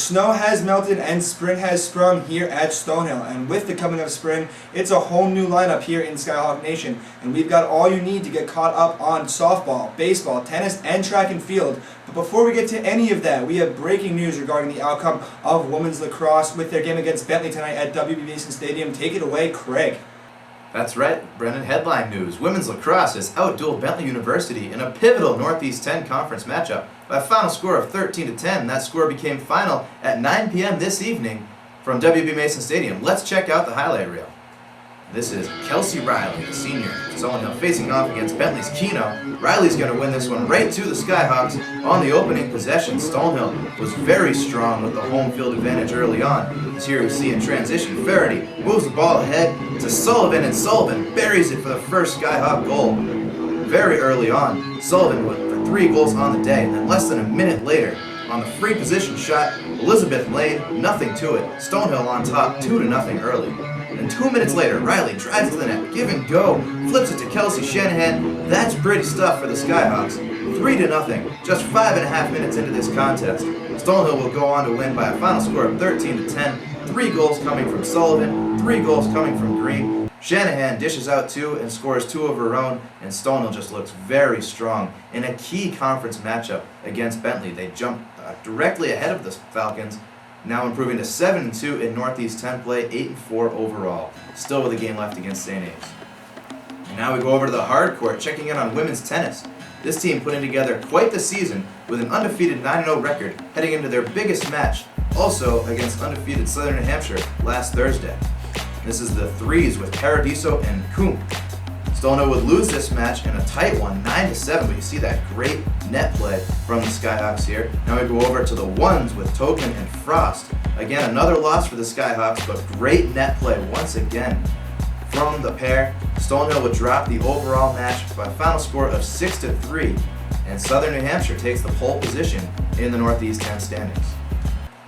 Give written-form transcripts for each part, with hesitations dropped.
Snow has melted and spring has sprung here at Stonehill, and with the coming of spring, it's a whole new lineup here in Skyhawk Nation, and we've got all you need to get caught up on softball, baseball, tennis, and track and field. But before we get to any of that, we have breaking news regarding the outcome of women's lacrosse with their game against Bentley tonight at WB Mason Stadium. Take it away, Craig. That's right, Brendan. Headline news. Women's lacrosse has outdueled Bentley University in a pivotal Northeast 10 conference matchup by a final score of 13-10. That score became final at 9 p.m. this evening from WB Mason Stadium. Let's check out the highlight reel. This is Kelsey Riley, the senior, Stonehill, facing off against Bentley's Keno. Riley's going to win this one right to the Skyhawks on the opening possession. Stonehill was very strong with the home field advantage early on. As here we see in transition, Faraday moves the ball ahead to Sullivan, and Sullivan buries it for the first Skyhawk goal. Very early on, Sullivan with 3 goals on the day, and then less than a minute later, on the free position shot, Elizabeth Lane, nothing to it. Stonehill on top, 2-0 early. And 2 minutes later, Riley drives to the net, give and go, flips it to Kelsey Shanahan. That's pretty stuff for the Skyhawks. 3-0, just 5.5 minutes into this contest. Stonehill will go on to win by a final score of 13-10. 3 goals coming from Sullivan, 3 goals coming from Green. Shanahan dishes out 2 and scores 2 of her own, and Stonehill just looks very strong in a key conference matchup against Bentley. They jump directly ahead of the Falcons, now improving to 7-2 in Northeast 10 play, 8-4 overall, still with a game left against St. A's. And now we go over to the hard court, checking in on women's tennis. This team putting together quite the season with an undefeated 9-0 record heading into their biggest match, also against undefeated Southern New Hampshire last Thursday. This is the threes with Paradiso and Coombe. Stonehill would lose this match in a tight one, 9-7, but you see that great net play from the Skyhawks here. Now we go over to the ones with Token and Frost. Again, another loss for the Skyhawks, but great net play once again from the pair. Stonehill would drop the overall match by a final score of 6-3, and Southern New Hampshire takes the pole position in the Northeast 10 standings.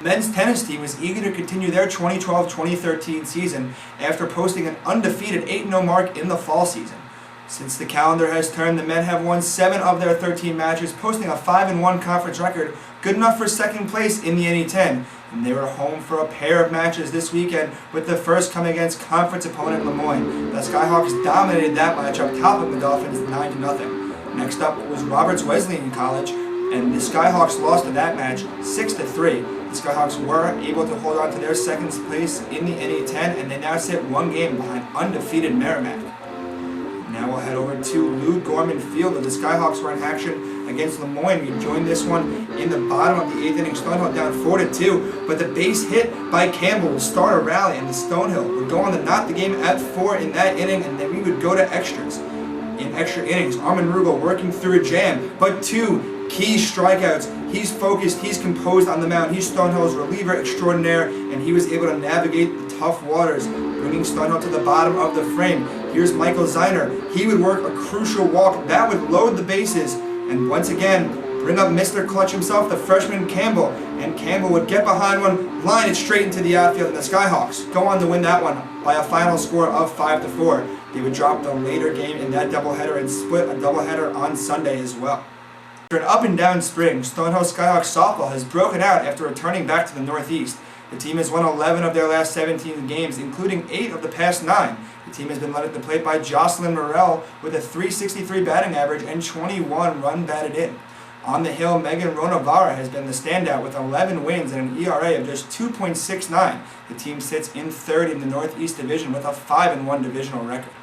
Men's tennis team was eager to continue their 2012-2013 season after posting an undefeated 8-0 mark in the fall season. Since the calendar has turned, the men have won 7 of their 13 matches, posting a 5-1 conference record, good enough for second place in the NE10. And they were home for a pair of matches this weekend, with the first coming against conference opponent Lemoyne. The Skyhawks dominated that matchup, topping the Dolphins 9-0. Next up was Roberts Wesleyan College, and the Skyhawks lost to that match 6-3. The Skyhawks were able to hold on to their second place in the NE10, and they now sit 1 game behind undefeated Merrimack. Now we'll head over to Lou Gorman Field, where the Skyhawks were in action against Lemoyne. We joined this one in the bottom of the 8th inning. Stonehill down 4-2, but the base hit by Campbell will start a rally, and the Stonehill would go on to knot the game at 4 in that inning, and then we would go to extras. In extra innings, Armin Rugel working through a jam, but 2 key strikeouts. He's focused, he's composed on the mound. He's Stonehill's reliever extraordinaire, and he was able to navigate the tough waters, bringing Stonehill to the bottom of the frame. Here's Michael Zeiner. He would work a crucial walk that would load the bases, and once again bring up Mr. Clutch himself, the freshman Campbell. And Campbell would get behind one, line it straight into the outfield, and the Skyhawks go on to win that one by a final score of 5-4. They would drop the later game in that doubleheader and split a doubleheader on Sunday as well. After an up-and-down spring, Stonehill Skyhawks softball has broken out after returning back to the Northeast. The team has won 11 of their last 17 games, including 8 of the past 9. The team has been led at the plate by Jocelyn Morell with a .363 batting average and 21 runs batted in. On the hill, Megan Ronavara has been the standout with 11 wins and an ERA of just 2.69. The team sits in 3rd in the Northeast Division with a 5-1 divisional record.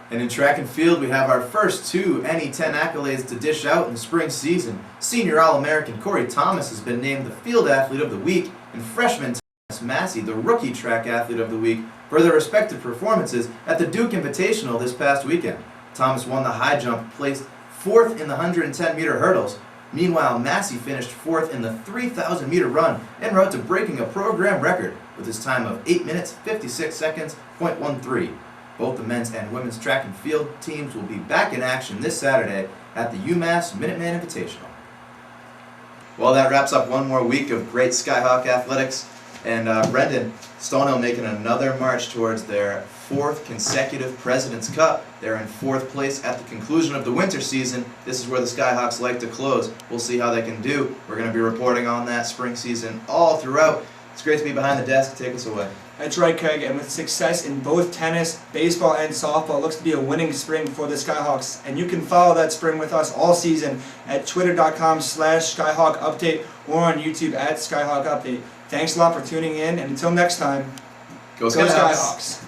And in track and field, we have our first 2 NE10 accolades to dish out in the spring season. Senior All-American Corey Thomas has been named the Field Athlete of the Week, and freshman Thomas Massey the Rookie Track Athlete of the Week for their respective performances at the Duke Invitational this past weekend. Thomas won the high jump, placed 4th in the 110-meter hurdles. Meanwhile, Massey finished 4th in the 3,000-meter run en route to breaking a program record with his time of 8 minutes, 56 seconds, .13. Both the men's and women's track and field teams will be back in action this Saturday at the UMass Minuteman Invitational. Well, that wraps up one more week of great Skyhawk athletics. And Brendan, Stonehill making another march towards their 4th consecutive President's Cup. They're in 4th place at the conclusion of the winter season. This is where the Skyhawks like to close. We'll see how they can do. We're going to be reporting on that spring season all throughout. It's great to be behind the desk. Take us away. That's right, Craig, and with success in both tennis, baseball, and softball, it looks to be a winning spring for the Skyhawks. And you can follow that spring with us all season at twitter.com/Skyhawk Update or on YouTube at Skyhawk Update. Thanks a lot for tuning in, and until next time, Go Skyhawks.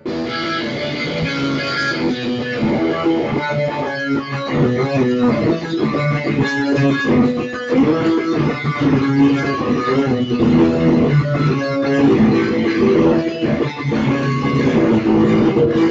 Skyhawks.